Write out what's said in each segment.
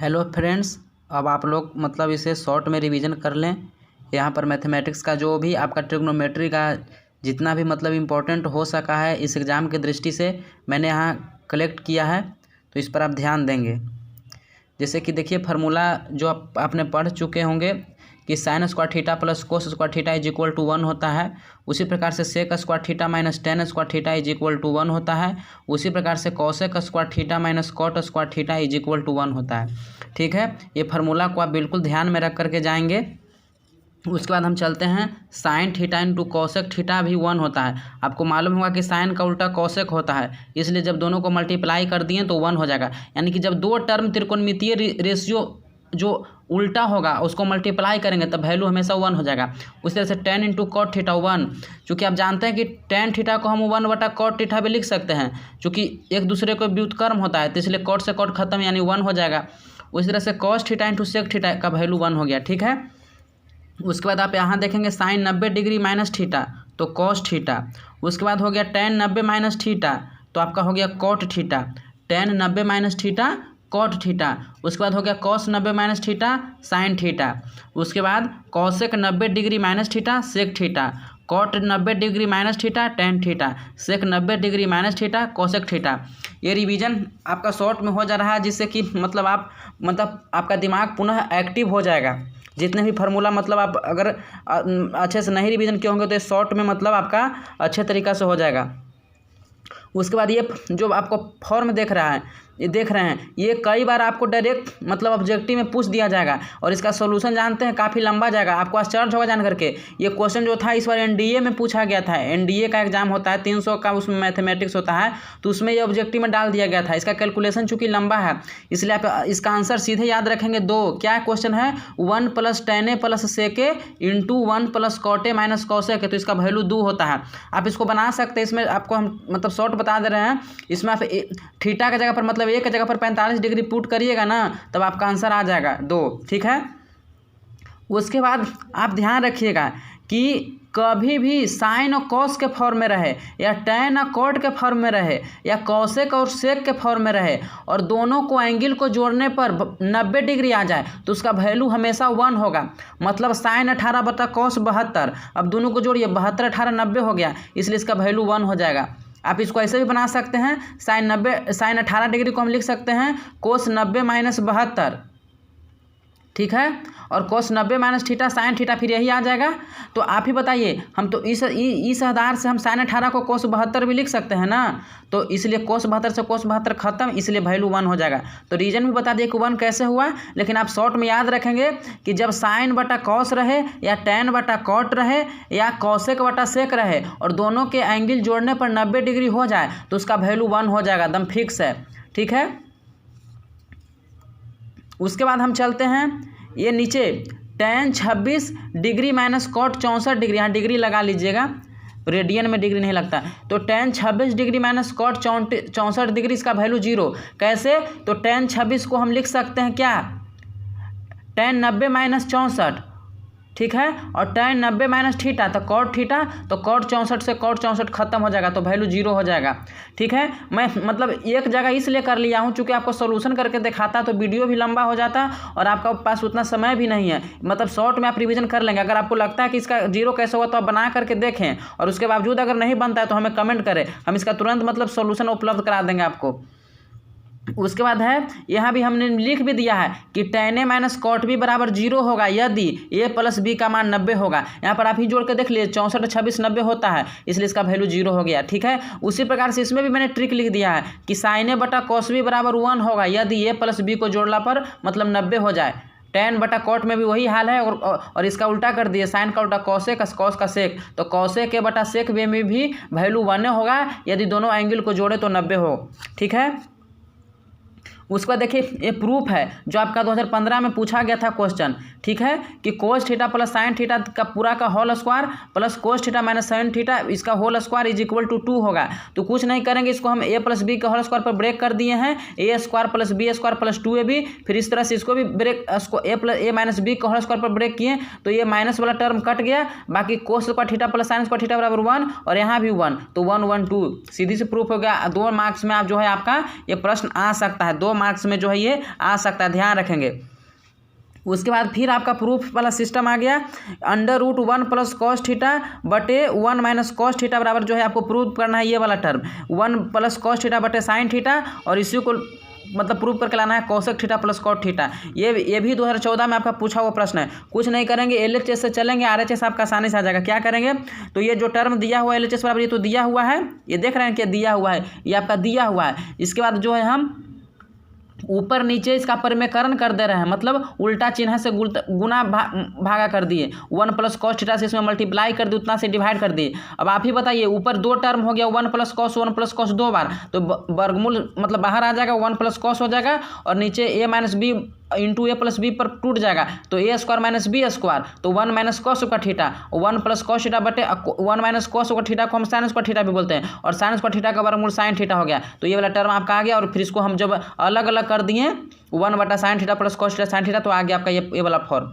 Hello friends, अब आप लोग मतलब इसे शॉर्ट में रिवीजन कर लें। यहाँ पर मैथमेटिक्स का जो भी आपका ट्रिग्नोमेट्री का जितना भी मतलब इम्पोर्टेंट हो सका है इस एग्ज़ाम की दृष्टि से मैंने यहाँ कलेक्ट किया है, तो इस पर आप ध्यान देंगे। जैसे कि देखिए फार्मूला जो आपने पढ़ चुके होंगे कि sine square theta plus cos square theta is equal to 1 होता है। उसी प्रकार से sec square theta minus tan square theta is equal to 1 होता है। उसी प्रकार से cosec square theta minus cot square theta is equal to 1 होता है। ठीक है, ये फार्मूला को आप बिल्कुल ध्यान में रख करके जाएंगे। उसके बाद हम चलते हैं sine theta into cosec theta भी 1 होता है। आपको मालूम होगा कि साइन का उल्टा कॉसेक होता है, इसलिए जब दोनों को मल्टीप्लाई कर दिए तो 1 हो जाएगा। यानी कि जब दो टर्म त्रिकोणमितीय रेशियो जो उल्टा होगा उसको मल्टीप्लाई करेंगे तब वैल्यू हमेशा 1 हो जाएगा। उस तरह से टेन इंटू कॉट थीटा 1, चूँकि आप जानते हैं कि टेन थीटा को हम 1/कॉट थीटा भी लिख सकते हैं, चूँकि एक दूसरे को व्युत्क्रम होता है, तो इसलिए कॉट से कॉट खत्म यानी 1 हो जाएगा। उसी तरह से cos theta into sec theta का वैल्यू 1 हो गया। ठीक है, उसके बाद आप यहाँ देखेंगे साइन 90 डिग्री माइनस थीटा तो कॉस थीटा। उसके बाद हो गया टेन 90 माइनस थीटा तो आपका हो गया cot theta. Tan 90 minus theta cot theta. उसके बाद हो गया cos 90 minus theta sine theta. उसके बाद cosec 90 degree minus theta sec theta. Cot 90 degree minus theta tan theta. Sec 90 degree minus theta cosec theta. ये रिवीजन आपका short में हो जा रहा है, जिससे कि मतलब आपका दिमाग पुनः एक्टिव हो जाएगा। जितने भी फार्मूला मतलब आप अगर अच्छे से नहीं रिवीजन किए होंगे तो शॉर्ट में मतलब आपका अच्छे तरीक़ा से हो जाएगा। उसके बाद ये जो आपको फॉर्म देख रहे हैं ये कई बार आपको डायरेक्ट मतलब ऑब्जेक्टिव में पूछ दिया जाएगा और इसका सॉल्यूशन जानते हैं काफ़ी लंबा जाएगा। आपको आश्चर्य होगा जान करके, ये क्वेश्चन जो था इस बार एनडीए में पूछा गया था। एनडीए का एग्जाम होता है 300 का, उसमें मैथमेटिक्स होता है, तो उसमें ये ऑब्जेक्टिव में डाल दिया गया था। इसका कैलकुलेशन चूँकि लंबा है इसलिए आप इसका आंसर सीधे याद रखेंगे। क्या क्वेश्चन है 1 + tan a + sec a into 1 + cot a minus cos a, तो इसका वैल्यू 2 होता है। आप इसको बना सकते हैं। इसमें आपको हम मतलब शॉर्ट बता दे रहे हैं। इसमें आप थीटा की जगह पर मतलब एक जगह पर 45 डिग्री पुट करिएगा ना, तब आपका आंसर आ जाएगा 2। ठीक है, उसके बाद आप ध्यान रखिएगा कि कभी भी साइन और कॉस के फॉर्म में रहे या टैन और कॉट के फॉर्म में रहे या कॉसेक और सेक के फॉर्म में रहे और दोनों को एंगल को जोड़ने पर 90 डिग्री आ जाए तो उसका वैल्यू हमेशा 1 होगा। मतलब साइन 18/कॉस 72, अब दोनों को जोड़िए 72 18 90 हो गया, इसलिए इसका वैल्यू 1 हो जाएगा। आप इसको ऐसे भी बना सकते हैं, साइन 18 डिग्री को हम लिख सकते हैं कोस 90 माइनस 72। ठीक है, और कोस 90 माइनस थीटा साइन थीटा, फिर यही आ जाएगा। तो आप ही बताइए, हम तो इस आधार से हम साइन 18 को कोस 72 भी लिख सकते हैं ना, तो इसलिए कोस 72 से कोस 72 खत्म, इसलिए वैल्यू 1 हो जाएगा। तो रीजन भी बता दिए कि 1 कैसे हुआ, लेकिन आप शॉर्ट में याद रखेंगे कि जब साइन बटा कॉस रहे या टैन बटा कॉट रहे या कॉसेक बटा सेक रहे और दोनों के एंगल जोड़ने पर 90 डिग्री हो जाए तो उसका वैल्यू 1 हो जाएगा, एकदम फिक्स है। ठीक है, उसके बाद हम चलते हैं ये नीचे tan 26 degree minus cot 64 degree, यहाँ डिग्री लगा लीजिएगा, रेडियन में डिग्री नहीं लगता। तो tan 26 degree minus cot 64 degree, इसका वैल्यू 0। कैसे, तो tan 26 को हम लिख सकते हैं क्या, tan 90 माइनस 64। ठीक है, और tan 90 माइनस थीटा तो कॉट थीटा, तो कॉट 64 से कॉट 64 खत्म हो जाएगा, तो वैल्यू 0 हो जाएगा। ठीक है, मैं मतलब एक जगह इसलिए कर लिया हूँ चूँकि आपको सॉल्यूशन करके दिखाता तो वीडियो भी लंबा हो जाता और आपका पास उतना समय भी नहीं है। मतलब शॉर्ट में आप रिवीजन कर लेंगे। अगर आपको लगता है कि इसका 0 कैसे हुआ तो आप बना करके देखें, और उसके बावजूद अगर नहीं बनता है तो हमें कमेंट करें, हम इसका तुरंत मतलब सॉल्यूशन उपलब्ध करा देंगे आपको। उसके बाद है यहाँ भी हमने लिख भी दिया है कि tan a minus cot b बराबर 0 होगा यदि a + b का मान 90 होगा। यहाँ पर आप ही जोड़ के देख लीजिए 64 26 90 होता है, इसलिए इसका वैल्यू 0 हो गया। ठीक है, उसी प्रकार से इसमें भी मैंने ट्रिक लिख दिया है कि sin a बटा cos b बराबर 1 होगा यदि a + b को जोड़ला पर मतलब 90 हो जाए। टैन बटा कॉट में भी वही हाल है, और इसका उल्टा कर दिए, साइन का उल्टा कॉसेक कॉस का सेक, तो कॉसेक a बटा सेक b में भी वैल्यू 1 होगा यदि दोनों एंगल को जोड़े तो 90 हो। ठीक है, उसके बाद देखिए ये प्रूफ है जो आपका 2015 में पूछा गया था क्वेश्चन। ठीक है, कि cos theta plus sine theta का पूरा का whole square plus cos theta minus sine theta इसका whole square is equal to 2 होगा। तो कुछ नहीं करेंगे, इसको हम a + b के होल स्क्वायर पर ब्रेक कर दिए हैं, a² + b² + 2ab। फिर इस तरह से इसको भी ब्रेक a माइनस b के होल स्क्वायर पर ब्रेक किए तो ये माइनस वाला टर्म कट गया, बाकी कोस square theta plus sign square theta बराबर 1 और यहाँ भी 1, तो 1 1 2 सीधी से प्रूफ हो गया। 2 मार्क्स में आप जो है आपका ये प्रश्न आ सकता है, 2 मार्क्स में जो है ये आ सकता है, ध्यान रखेंगे। उसके बाद फिर आपका प्रूफ वाला सिस्टम आ गया, √1 + cos थीटा बटे 1 - cos थीटा बराबर जो है आपको प्रूफ करना है ये वाला टर्म 1 + cos थीटा बटे sin थीटा, और इसी को मतलब प्रूफ करके लाना है cosec थीटा + cot थीटा। ये भी 2014 में आपका पूछा हुआ प्रश्न है। कुछ नहीं करेंगे, LHS से चलेंगे, RHS आपका आसानी से आ जाएगा। क्या करेंगे, तो ये जो टर्म दिया हुआ है LHS बराबर ये तो दिया हुआ है, ये देख रहे हैं कि दिया हुआ है, ये आपका दिया हुआ है। इसके बाद जो है हम ऊपर नीचे इसका परिमेयकरण कर दे रहे हैं, मतलब उल्टा चिन्ह से गुना भागा कर दिए, 1 + cos थीटा से इसमें मल्टीप्लाई कर दिए, उतना से डिवाइड कर दिए। अब आप ही बताइए, ऊपर दो टर्म हो गया 1 + cos 1 + cos 2 बार, तो वर्गमूल मतलब बाहर आ जाएगा, 1 + cos हो जाएगा, और नीचे a - b × a + b पर टूट जाएगा, तो a² - b², तो 1 - cos थीटा, 1 + cos थीटा बटे 1 - cos थीटा को हम sin² थीटा भी बोलते हैं, और sin² थीटा का वर्गमूल sin थीटा हो गया। तो ये वाला टर्म आपका आ गया, और फिर इसको हम जब अलग अलग कर दिए 1/sin theta + cos theta sin theta, तो आ गया आपका ये वाला फॉर्म।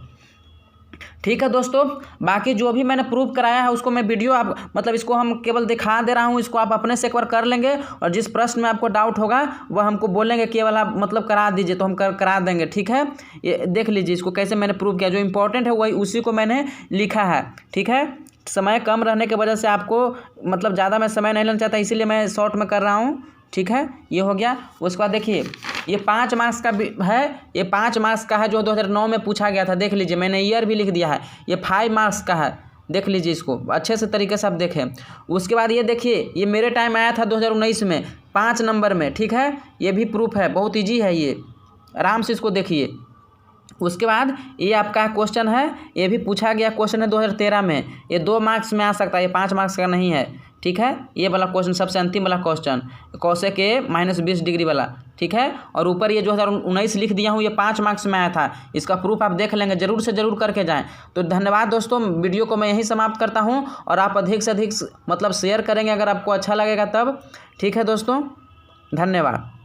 ठीक है दोस्तों, बाकी जो भी मैंने प्रूफ कराया है उसको मैं वीडियो आप मतलब इसको हम केवल दिखा दे रहा हूँ, इसको आप अपने से एक बार कर लेंगे, और जिस प्रश्न में आपको डाउट होगा वह हमको बोलेंगे केवल आप मतलब करा दीजिए, तो हम करा देंगे। ठीक है, ये देख लीजिए इसको कैसे मैंने प्रूफ किया, जो इंपॉर्टेंट है वही उसी को मैंने लिखा है। ठीक है, समय कम रहने की वजह से आपको मतलब ज़्यादा मैं समय नहीं लेना चाहता, इसीलिए मैं शॉर्ट में कर रहा हूँ। ठीक है, ये हो गया। उसके बाद देखिए ये 5 मार्क्स का है, ये 5 मार्क्स का है जो 2009 में पूछा गया था। देख लीजिए मैंने ईयर भी लिख दिया है। ये 5 मार्क्स का है, देख लीजिए इसको अच्छे से तरीके से आप देखें। उसके बाद ये देखिए, ये मेरे टाइम आया था 2019 में 5 नंबर में। ठीक है, ये भी प्रूफ है, बहुत ईजी है ये, आराम से इसको देखिए। उसके बाद ये आपका क्वेश्चन है, ये भी पूछा गया क्वेश्चन है 2013 में, ये 2 मार्क्स में आ सकता है, ये 5 मार्क्स का नहीं है। ठीक है, ये वाला क्वेश्चन सबसे अंतिम वाला क्वेश्चन, cosec a -20 डिग्री वाला। ठीक है, और ऊपर ये 2019 लिख दिया हूँ, ये 5 मार्क्स में आया था। इसका प्रूफ आप देख लेंगे, जरूर से जरूर करके जाएं। तो धन्यवाद दोस्तों, वीडियो को मैं यहीं समाप्त करता हूँ, और आप अधिक से अधिक मतलब शेयर करेंगे अगर आपको अच्छा लगेगा तब। ठीक है दोस्तों, धन्यवाद।